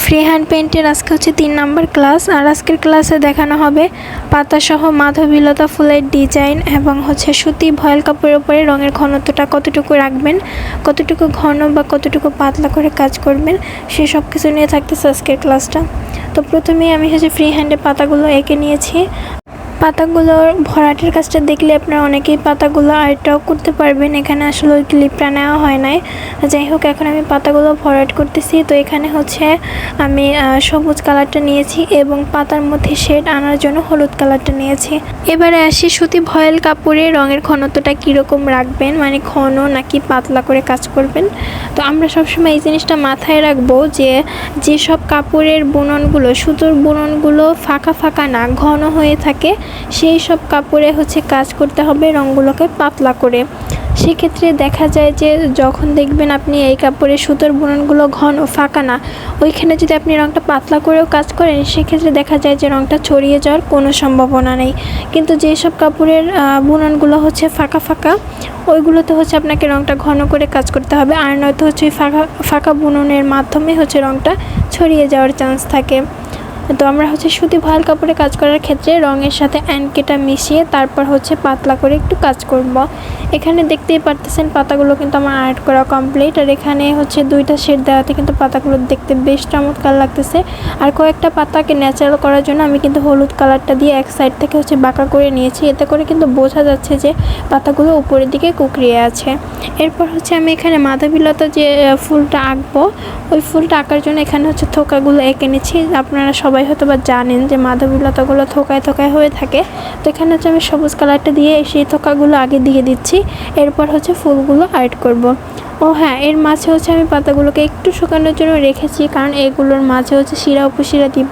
Free hand পেইন্টের আজকে হচ্ছে 3 number class. আর আজকের ক্লাসে দেখানো হবে পাতাসহ মাধবীলতা ফুলের ডিজাইন এবং হচ্ছে সুতি ভয়েল কাপড়ের উপরে রঙের ঘনত্বটা কতটুকু রাখবেন, কতটুকু ঘন বা কতটুকু পাতলা করে কাজ করবেন, সেই সব কিছু নিয়ে থাকতেছে আজকের ক্লাসটা। তো প্রথমেই আমি হচ্ছে ফ্রি হ্যান্ডে পাতাগুলো এঁকে নিয়েছি। পাতাগুলোর ভরাটের কাজটা দেখলে আপনারা অনেকেই পাতাগুলো আর্টটাও করতে পারবেন। এখানে আসলে ওই ক্লিপটা নেওয়া হয় নাই। যাই হোক, এখন আমি পাতাগুলো ভরাট করতেছি। তো এখানে হচ্ছে আমি সবুজ কালারটা নিয়েছি এবং পাতার মধ্যে শেড আনার জন্য হলুদ কালারটা নিয়েছি। এবারে আসি সুতি ভয়েল কাপড়ে রঙের ঘনত্বটা কীরকম রাখবেন, মানে ঘন নাকি পাতলা করে কাজ করবেন। তো আমরা সবসময় এই জিনিসটা মাথায় রাখবো যে যেসব কাপড়ের বুননগুলো, সুতোর বুননগুলো ফাঁকা ফাঁকা না, ঘন হয়ে থাকে, সেই সব কাপড়ে হচ্ছে কাজ করতে হবে রঙগুলোকে পাতলা করে। সেক্ষেত্রে দেখা যায় যে যখন দেখবেন আপনি এই কাপড়ে সুতোর বুননগুলো ঘন ফাঁকা না, ওইখানে যদি আপনি রঙটা পাতলা করেও কাজ করেন, সেক্ষেত্রে দেখা যায় যে রঙটা ছড়িয়ে যাওয়ার কোনো সম্ভাবনা নেই। কিন্তু যেসব কাপড়ের বুননগুলো হচ্ছে ফাঁকা ফাঁকা, ওইগুলোতে হচ্ছে আপনাকে রঙটা ঘন করে কাজ করতে হবে। আর নয়তো হচ্ছে ওই ফাঁকা ফাঁকা বুননের মাধ্যমে হচ্ছে রঙটা ছড়িয়ে যাওয়ার চান্স থাকে। তো আমরা হচ্ছে সুতি ভয়েল কাপড়ে কাজ করার ক্ষেত্রে রঙের সাথে অ্যানকেটা মিশিয়ে তারপর হচ্ছে পাতলা করে একটু কাজ করব। এখানে দেখতেই পারতেছেন পাতাগুলো কিন্তু আমার আর্ট করা কমপ্লিট। আর এখানে হচ্ছে দুইটা শেড দেওয়াতে কিন্তু পাতাগুলো দেখতে বেশ চমৎকার লাগতেছে। আর কয়েকটা পাতাকে ন্যাচারাল করার জন্য আমি কিন্তু হলুদ কালারটা দিয়ে এক সাইড থেকে হচ্ছে বাঁকা করে নিয়েছি। এতে করে কিন্তু বোঝা যাচ্ছে যে পাতাগুলো উপরের দিকে কুঁকড়িয়ে আছে। এরপর হচ্ছে আমি এখানে মাধবীলতা যে ফুলটা আঁকবো, ওই ফুলটা আঁকার জন্য এখানে হচ্ছে থোকাগুলো এঁকে নিচ্ছি। আপনারা সবাই হয়তো বা জানেন যে মাধবীলতাগুলো থোকায় থোকায় হয়ে থাকে। তো এখানে হচ্ছে আমি সবুজ কালারটা দিয়ে সেই থোকাগুলো আগে দিয়ে দিচ্ছি। এরপর হচ্ছে ফুলগুলো আর্ট করব। ও হ্যাঁ, এর মাঝে হচ্ছে আমি পাতাগুলোকে একটু শুকানোর জন্য রেখেছি, কারণ এগুলোর মাঝে হচ্ছে শিরা উপশিরা দিব।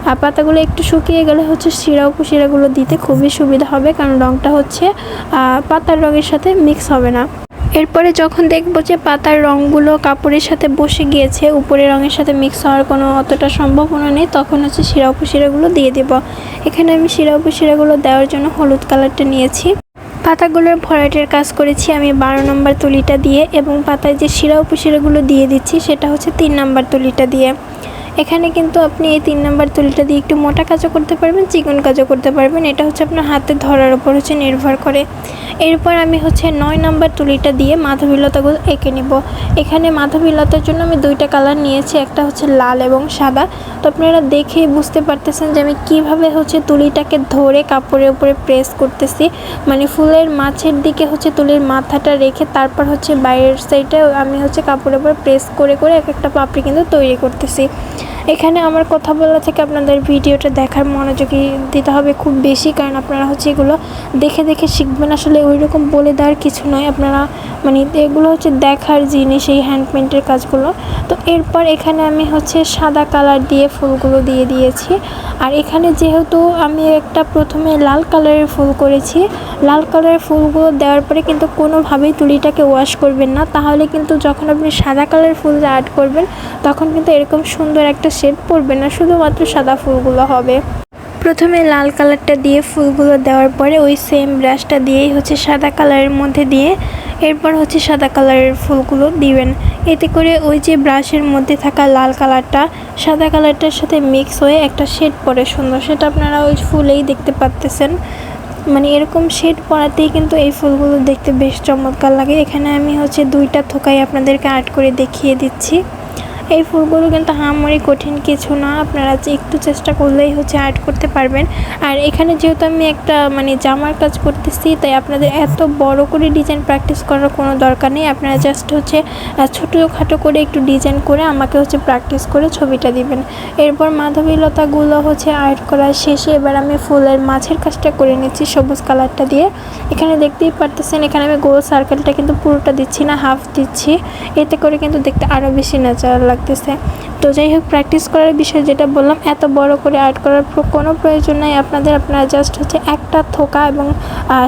আর পাতাগুলো একটু শুকিয়ে গেলে হচ্ছে শিরা উপশিরাগুলো দিতে খুবই সুবিধা হবে, কারণ রঙটা হচ্ছে পাতার রঙের সাথে মিক্স হবে না। এরপরে যখন দেখব যে পাতার রঙগুলো কাপড়ের সাথে বসে গিয়েছে, উপরের রঙের সাথে মিক্স হওয়ার কোনো অতটা সম্ভাবনা নেই, তখন হচ্ছে শিরা উপশিরাগুলো দিয়ে দেব। এখানে আমি শিরা উপশিরাগুলো দেওয়ার জন্য হলুদ কালারটা নিয়েছি। পাতাগুলোর ভরাটের কাজ করেছি আমি 12 নম্বর তুলিটা দিয়ে, এবং পাতায় যে শিরা উপশিরাগুলো দিয়ে দিচ্ছি সেটা হচ্ছে 3 নম্বর তুলিটা দিয়ে। এখানে কিন্তু আপনি এই 3 নম্বর তুলিটা দিয়ে একটু মোটা কাজও করতে পারবেন, চিকন কাজও করতে পারবেন। এটা হচ্ছে আপনার হাতে ধরার উপর হচ্ছে নির্ভর করে। এরপর আমি হচ্ছে 9 নম্বর তুলিটা দিয়ে মাধবীলতাগুলো এঁকে নিব। এখানে মাধবীলতার জন্য আমি 2টা কালার নিয়েছি, একটা হচ্ছে লাল এবং সাদা। তো আপনারা দেখেই বুঝতে পারতেছেন যে আমি কিভাবে হচ্ছে তুলিটাকে ধরে কাপড়ের উপরে প্রেস করতেছি, মানে ফুলের মাঝের দিকে হচ্ছে তুলির মাথাটা রেখে তারপর হচ্ছে বাইরের সাইডে আমি হচ্ছে কাপড়ের উপর প্রেস করে করে এক একটা পাপড়ি কিন্তু তৈরি করতেছি। এখানে আমার কথা বলা থেকে আপনাদের ভিডিওটা দেখার মনোযোগী দিতে হবে খুব বেশি, কারণ আপনারা হচ্ছে এগুলো দেখে দেখে শিখবেন। আসলে ওই রকম বলে দেওয়ার কিছু নয়, আপনারা মানে এগুলো হচ্ছে দেখার জিনিস, এই হ্যান্ড পেইন্টের কাজগুলো। তো এরপর এখানে আমি হচ্ছে সাদা কালার দিয়ে ফুলগুলো দিয়ে দিয়েছি। আর এখানে যেহেতু আমি একটা প্রথমে লাল কালারের ফুল করেছি, লাল কালারের ফুলগুলো দেওয়ার পরে কিন্তু কোনোভাবেই তুলিটাকে ওয়াশ করবেন না, তাহলে কিন্তু যখন আপনি সাদা কালারের ফুল অ্যাড করবেন তখন কিন্তু এরকম সুন্দর একটা শেড পড়বে না, শুধুমাত্র সাদা ফুলগুলো হবে। প্রথমে লাল কালারটা দিয়ে ফুলগুলো দেওয়ার পরে ওই সেম ব্রাশটা দিয়েই হচ্ছে সাদা কালারের মধ্যে দিয়ে এরপর হচ্ছে সাদা কালারের ফুলগুলো দিবেন। এতে করে ওই যে ব্রাশের মধ্যে থাকা লাল কালারটা সাদা কালারটার সাথে মিক্স হয়ে একটা শেড পড়ে সুন্দর, সেটা আপনারা ওই ফুলেই দেখতে পাচ্তেছেন। মানে এরকম শেড পড়াতেই কিন্তু এই ফুলগুলো দেখতে বেশ চমৎকার লাগে। এখানে আমি হচ্ছে 2টা থোকাই আপনাদেরকে আর্ট করে দেখিয়ে দিচ্ছি। এই ফুলগুলো কিন্তু আহামরি কঠিন কিছু না, আপনারা যে একটু চেষ্টা করলেই হচ্ছে আর্ট করতে পারবেন। আর এখানে যেহেতু আমি একটা মানে জামার কাজ করতেছি, তাই আপনাদের এত বড় করে ডিজাইন প্র্যাকটিস করার কোনো দরকার নেই। আপনারা জাস্ট হচ্ছে ছোটোখাটো করে একটু ডিজাইন করে আমাকে হচ্ছে প্র্যাকটিস করে ছবিটা দিবেন। এরপর মাধবীলতাগুলো হচ্ছে আর্ট করা শেষে এবার আমি ফুলের মাঝের কাজটা করে নিচ্ছি সবুজ কালারটা দিয়ে। এখানে দেখতেই পারতেছেন এখানে আমি গোল সার্কেলটা কিন্তু পুরোটা দিচ্ছি না, হাফ দিচ্ছি। এতে করে কিন্তু দেখতে আরও বেশি ন্যাচারাল লাগতেছে। তো যাই হোক, প্র্যাকটিস করার বিষয় যেটা বললাম, এত বড় করে আর্ট করার কোনো প্রয়োজন নাই আপনারা জাস্ট হচ্ছে একটা থোকা এবং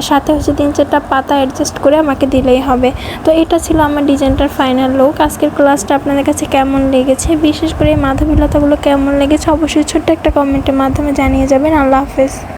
সাথে হচ্ছে 3-4টা পাতা অ্যাডজাস্ট করে আমাকে দিলেই হবে। তো এটা ছিল আমার ডিজাইনটার ফাইনাল লুক। আজকের ক্লাসটা আপনাদের কাছে কেমন লেগেছে, বিশেষ করে মাধবীলতাগুলো কেমন লেগেছে, অবশ্যই ছোট্ট একটা কমেন্টের মাধ্যমে জানিয়ে যাবেন। আল্লাহ হাফেজ।